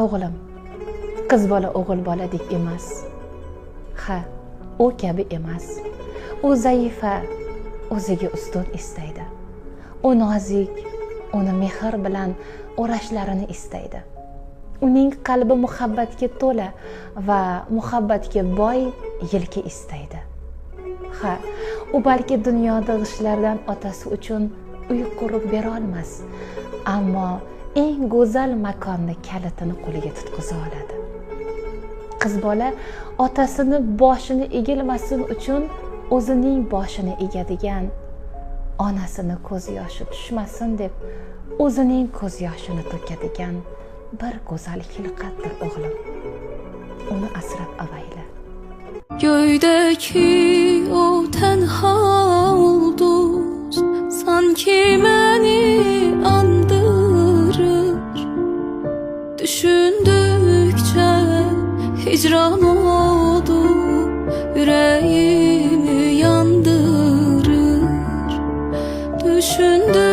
O'g'lim, qiz bola o'g'il boladek emas. Ha, u kabi emas. U zaifa, o'ziga ustun istaydi. U nozik, uni mehr bilan o'rashlarini istaydi. Uning qalbi muhabbatga to'la va muhabbatga boy yelka istaydi. Ha, u balki dunyoda g'ishlardan otasi uchun uy qurib bera olmas, ammo eng go'zal makonni kalitini qo'liga tutqiza oladi. Qiz bola otasini boshini egilmasin uchun o'zining boshini egadigan, onasini ko'z yoshi tushmasin deb o'zining ko'z yoshini to'kadigan bir go'zal xilqatdir o'g'lim. Uni asrab avayla. Göydeki o tenha ulduz sanki beni andırır. Düşündükçe hicran oldu, yüreğimi yandırır. Düşündükçe